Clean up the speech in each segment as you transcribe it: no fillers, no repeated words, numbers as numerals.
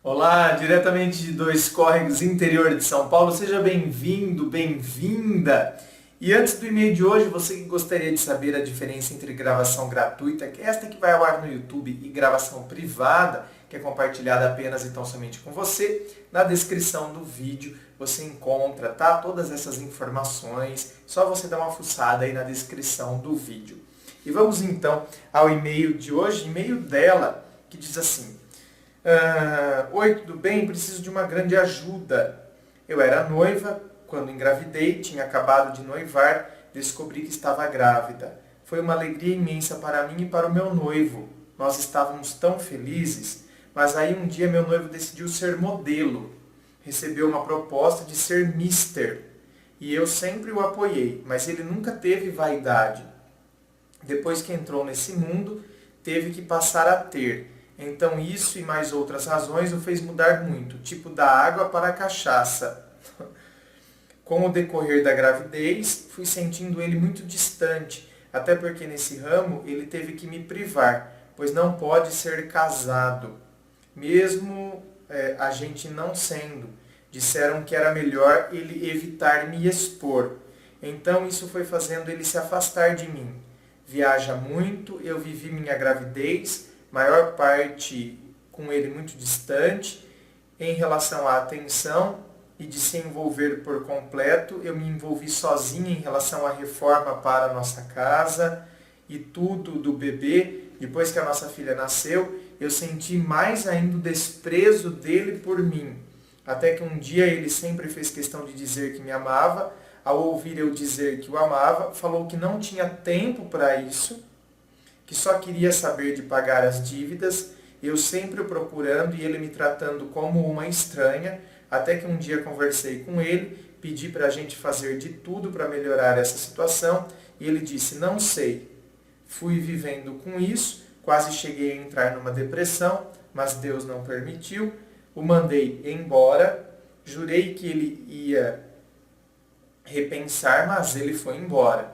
Olá, diretamente de Dois Córregos, interior de São Paulo. Seja bem-vindo, bem-vinda. E antes do e-mail de hoje, você que gostaria de saber a diferença entre gravação gratuita, que é esta que vai ao ar no YouTube, e gravação privada, que é compartilhada apenas e tão somente com você, na descrição do vídeo você encontra, tá? Todas essas informações, só você dar uma fuçada aí na descrição do vídeo. E vamos então ao e-mail de hoje, e-mail dela, que diz assim: Oi, tudo bem? Preciso de uma grande ajuda. Eu era noiva, quando engravidei, tinha acabado de noivar, descobri que estava grávida. Foi uma alegria imensa para mim e para o meu noivo. Nós estávamos tão felizes, mas aí um dia meu noivo decidiu ser modelo. Recebeu uma proposta de ser mister. E eu sempre o apoiei, mas ele nunca teve vaidade. Depois que entrou nesse mundo, teve que passar a ter. Então isso e mais outras razões o fez mudar muito, tipo da água para a cachaça. Com o decorrer da gravidez, fui sentindo ele muito distante, até porque nesse ramo ele teve que me privar, pois não pode ser casado. Mesmo a gente não sendo, disseram que era melhor ele evitar me expor. Então isso foi fazendo ele se afastar de mim. Viaja muito, eu vivi minha gravidez, maior parte com ele muito distante, em relação à atenção e de se envolver por completo. Eu me envolvi sozinha em relação à reforma para a nossa casa e tudo do bebê. Depois que a nossa filha nasceu, eu senti mais ainda o desprezo dele por mim. Até que um dia ele sempre fez questão de dizer que me amava. Ao ouvir eu dizer que o amava, falou que não tinha tempo para isso, que só queria saber de pagar as dívidas, eu sempre o procurando e ele me tratando como uma estranha, até que um dia conversei com ele, pedi para a gente fazer de tudo para melhorar essa situação, e ele disse, não sei. Fui vivendo com isso, quase cheguei a entrar numa depressão, mas Deus não permitiu, o mandei embora, jurei que ele ia repensar, mas ele foi embora.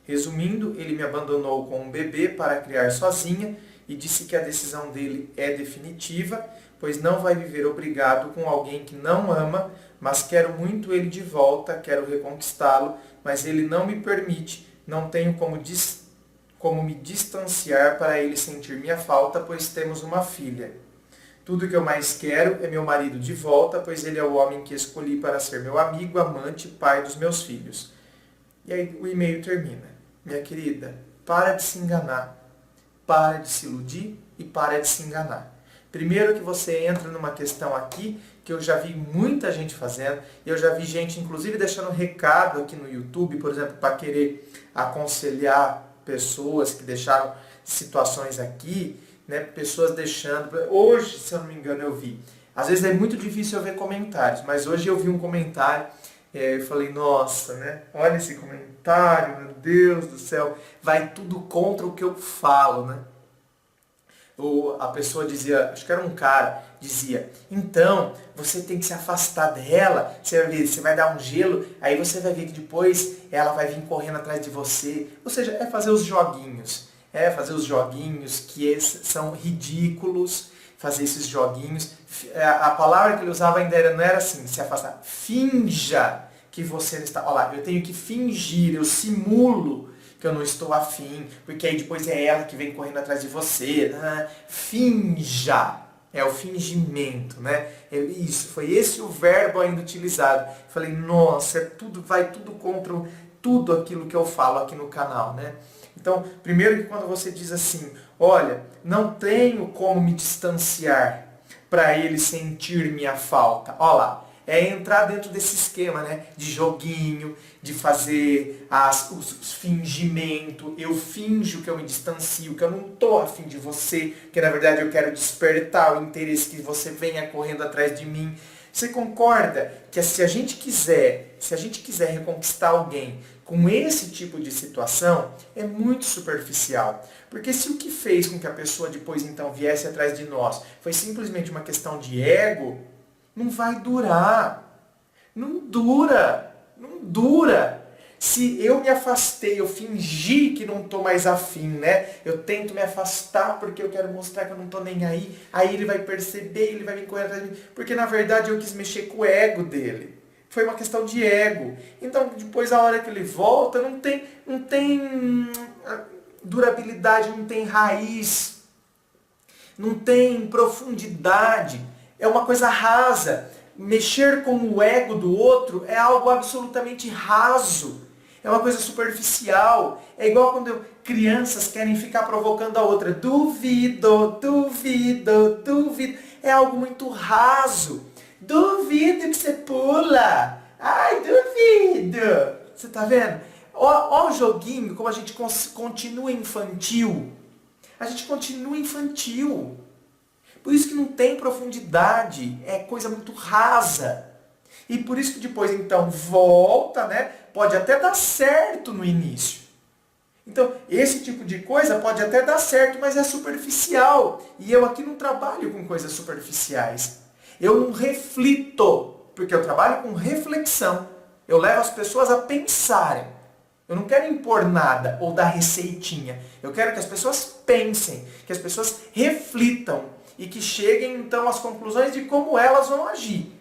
Resumindo, ele me abandonou com um bebê para criar sozinha e disse que a decisão dele é definitiva, pois não vai viver obrigado com alguém que não ama, mas quero muito ele de volta, quero reconquistá-lo, mas ele não me permite, não tenho como me distanciar para ele sentir minha falta, pois temos uma filha. Tudo que eu mais quero é meu marido de volta, pois ele é o homem que escolhi para ser meu amigo, amante, pai dos meus filhos. E aí o e-mail termina. Minha querida, para de se enganar, para de se iludir e para de se enganar. Primeiro que você entra numa questão aqui, que eu já vi muita gente fazendo, eu já vi gente inclusive deixando recado aqui no YouTube, por exemplo, para querer aconselhar pessoas que deixaram situações aqui, né, pessoas deixando. Hoje, se eu não me engano, eu vi. Às vezes é muito difícil eu ver comentários, mas hoje eu vi um comentário, eu falei, nossa, né? Olha esse comentário, meu Deus do céu, vai tudo contra o que eu falo, né? Ou a pessoa dizia, acho que era um cara, dizia, então, você tem que se afastar dela, você vai ver, você vai dar um gelo, aí você vai ver que depois ela vai vir correndo atrás de você. Ou seja, é fazer os joguinhos. É fazer os joguinhos que são ridículos, fazer esses joguinhos. A palavra que ele usava ainda não era assim, se afastar. Finja que você não está... Olha lá, eu tenho que fingir, eu simulo que eu não estou afim, porque aí depois é ela que vem correndo atrás de você. Finja. É o fingimento, né? Isso, foi esse o verbo ainda utilizado. Falei, nossa, vai tudo contra tudo aquilo que eu falo aqui no canal, né? Então, primeiro que quando você diz assim, olha, não tenho como me distanciar para ele sentir minha falta. Olha lá, é entrar dentro desse esquema, né? De joguinho, de fazer os fingimento. Eu finjo que eu me distancio, que eu não estou afim de você, que na verdade eu quero despertar o interesse que você venha correndo atrás de mim. Você concorda que se a gente quiser reconquistar alguém com esse tipo de situação, é muito superficial. Porque se o que fez com que a pessoa depois então viesse atrás de nós foi simplesmente uma questão de ego, não vai durar. Não dura. Não dura. Se eu me afastei, eu fingi que não estou mais afim, né? Eu tento me afastar porque eu quero mostrar que eu não estou nem aí ele vai perceber, ele vai me correr atrás de mim, porque na verdade eu quis mexer com o ego dele. Foi uma questão de ego. Então, depois, a hora que ele volta, não tem durabilidade, não tem raiz, não tem profundidade. É uma coisa rasa. Mexer com o ego do outro é algo absolutamente raso. É uma coisa superficial. É igual quando crianças querem ficar provocando a outra. Duvido, duvido, duvido. É algo muito raso. Duvido que você pula. Ai, duvido. Você tá vendo? Ó o joguinho, como a gente continua infantil. A gente continua infantil. Por isso que não tem profundidade. É coisa muito rasa. E por isso que depois, então, volta, né? Pode até dar certo no início. Então, esse tipo de coisa pode até dar certo, mas é superficial. E eu aqui não trabalho com coisas superficiais. Eu não reflito, porque eu trabalho com reflexão. Eu levo as pessoas a pensarem. Eu não quero impor nada ou dar receitinha. Eu quero que as pessoas pensem, que as pessoas reflitam e que cheguem, então, às conclusões de como elas vão agir.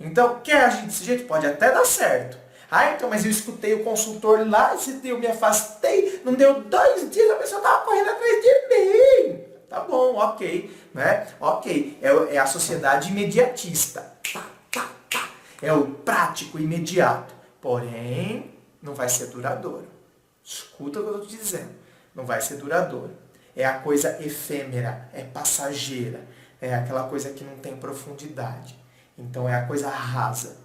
Então, quer agir desse jeito? Pode até dar certo. Ah, então, mas eu escutei o consultor lá, eu me afastei, não deu 2 dias, a pessoa estava correndo atrás de mim. Tá bom, ok. Né? Ok, é a sociedade imediatista. É o prático imediato. Porém, não vai ser duradouro. Escuta o que eu estou te dizendo. Não vai ser duradouro. É a coisa efêmera, é passageira, é aquela coisa que não tem profundidade. Então é a coisa rasa.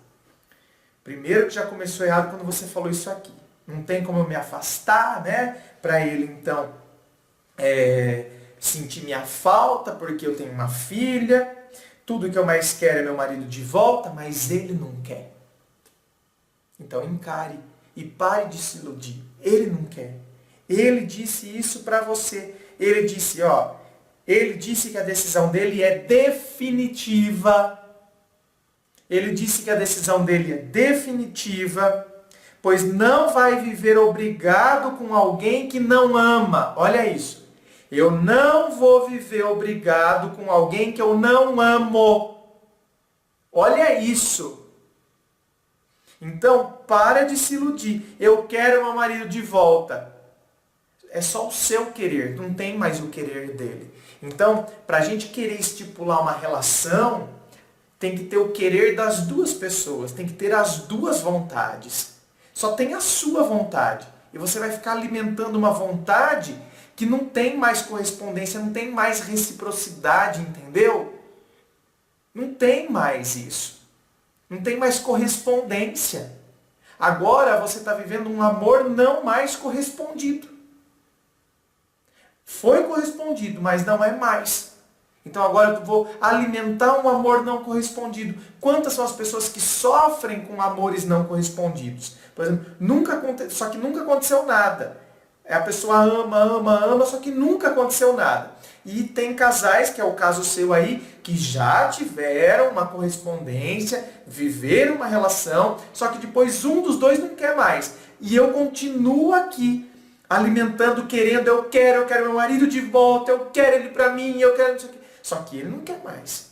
Primeiro que já começou errado quando você falou isso aqui. Não tem como eu me afastar, né? Para ele, então, sentir minha falta, porque eu tenho uma filha. Tudo que eu mais quero é meu marido de volta, mas ele não quer. Então encare e pare de se iludir. Ele não quer. Ele disse isso para você. Ele disse, ele disse que a decisão dele é definitiva. Ele disse que a decisão dele é definitiva, pois não vai viver obrigado com alguém que não ama. Olha isso. Eu não vou viver obrigado com alguém que eu não amo. Olha isso. Então, para de se iludir. Eu quero meu marido de volta. É só o seu querer, não tem mais o querer dele. Então, para a gente querer estipular uma relação, tem que ter o querer das duas pessoas, tem que ter as duas vontades. Só tem a sua vontade. E você vai ficar alimentando uma vontade que não tem mais correspondência, não tem mais reciprocidade, entendeu? Não tem mais isso. Não tem mais correspondência. Agora você está vivendo um amor não mais correspondido. Foi correspondido, mas não é mais. Então agora eu vou alimentar um amor não correspondido. Quantas são as pessoas que sofrem com amores não correspondidos? Por exemplo, só que nunca aconteceu nada. A pessoa ama, só que nunca aconteceu nada. E tem casais, que é o caso seu aí, que já tiveram uma correspondência, viveram uma relação, só que depois um dos dois não quer mais. E eu continuo aqui, alimentando, querendo, eu quero meu marido de volta, eu quero ele pra mim, eu quero isso aqui. Só que ele não quer mais.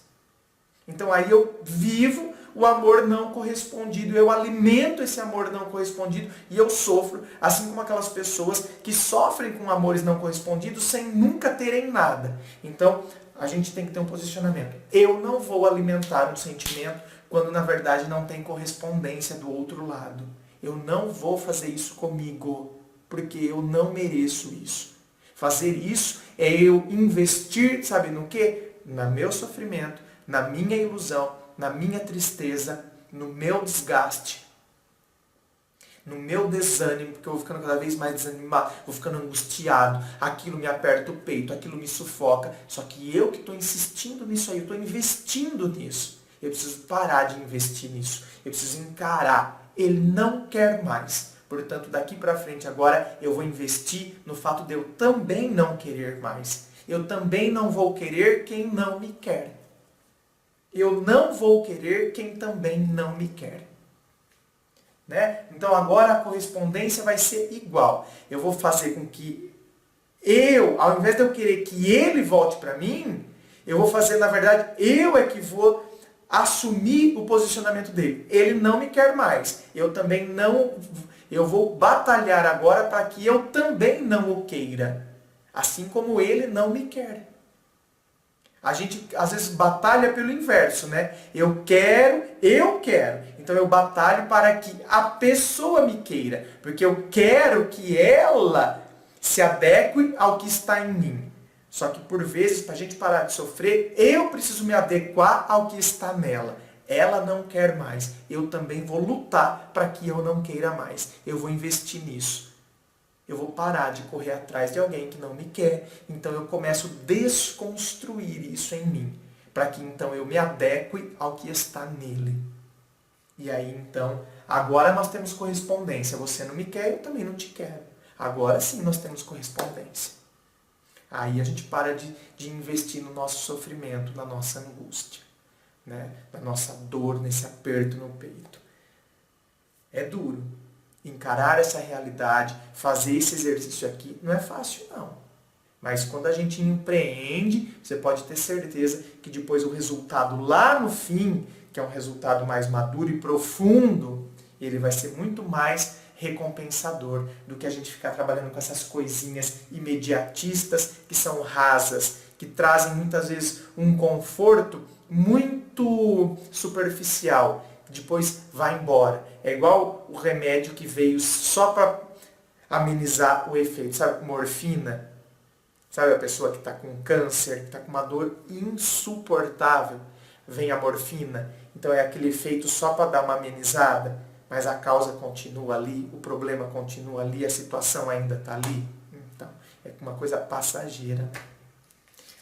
Então aí eu vivo o amor não correspondido, eu alimento esse amor não correspondido e eu sofro, assim como aquelas pessoas que sofrem com amores não correspondidos sem nunca terem nada. Então a gente tem que ter um posicionamento. Eu não vou alimentar um sentimento quando na verdade não tem correspondência do outro lado. Eu não vou fazer isso comigo, porque eu não mereço isso. Fazer isso é eu investir, sabe no quê? No meu sofrimento, na minha ilusão, na minha tristeza, no meu desgaste, no meu desânimo, porque eu vou ficando cada vez mais desanimado, vou ficando angustiado, aquilo me aperta o peito, aquilo me sufoca. Só que eu que estou insistindo nisso aí, eu estou investindo nisso. Eu preciso parar de investir nisso. Eu preciso encarar. Ele não quer mais. Portanto, daqui para frente agora eu vou investir no fato de eu também não querer mais. Eu também não vou querer quem não me quer. Eu não vou querer quem também não me quer. né? Então agora a correspondência vai ser igual. Eu vou fazer com que ao invés de eu querer que ele volte para mim, eu vou fazer, na verdade, eu é que vou assumir o posicionamento dele. Ele não me quer mais. Eu também não... Eu vou batalhar agora para que eu também não o queira. Assim como ele não me quer. A gente, às vezes, batalha pelo inverso, né? Eu quero. Então eu batalho para que a pessoa me queira. Porque eu quero que ela se adeque ao que está em mim. Só que, por vezes, para a gente parar de sofrer, eu preciso me adequar ao que está nela. Ela não quer mais. Eu também vou lutar para que eu não queira mais. Eu vou investir nisso. Eu vou parar de correr atrás de alguém que não me quer. Então eu começo a desconstruir isso em mim. Para que então eu me adeque ao que está nele. E aí então, agora nós temos correspondência. Você não me quer, eu também não te quero. Agora sim nós temos correspondência. Aí a gente para de investir no nosso sofrimento, na nossa angústia, né? Na nossa dor, nesse aperto no peito. É duro. Encarar essa realidade, fazer esse exercício aqui, não é fácil não. Mas quando a gente empreende, você pode ter certeza que depois o resultado lá no fim, que é um resultado mais maduro e profundo, ele vai ser muito mais recompensador do que a gente ficar trabalhando com essas coisinhas imediatistas que são rasas, que trazem muitas vezes um conforto muito superficial. Depois vai embora. É igual o remédio que veio só para amenizar o efeito. Sabe, morfina? Sabe a pessoa que está com câncer, que está com uma dor insuportável? Vem a morfina. Então é aquele efeito só para dar uma amenizada, mas a causa continua ali, o problema continua ali, a situação ainda está ali. Então, é uma coisa passageira.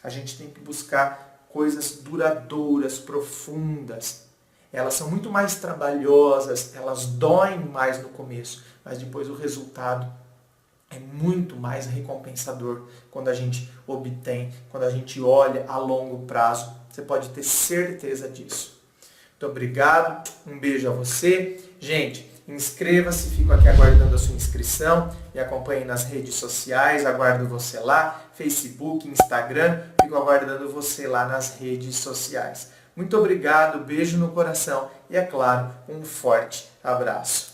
A gente tem que buscar coisas duradouras, profundas. Elas são muito mais trabalhosas, elas doem mais no começo, mas depois o resultado é muito mais recompensador quando a gente obtém, quando a gente olha a longo prazo. Você pode ter certeza disso. Muito obrigado, um beijo a você. Gente, inscreva-se, fico aqui aguardando a sua inscrição, me acompanhe nas redes sociais, aguardo você lá, Facebook, Instagram, fico aguardando você lá nas redes sociais. Muito obrigado, beijo no coração e, é claro, um forte abraço.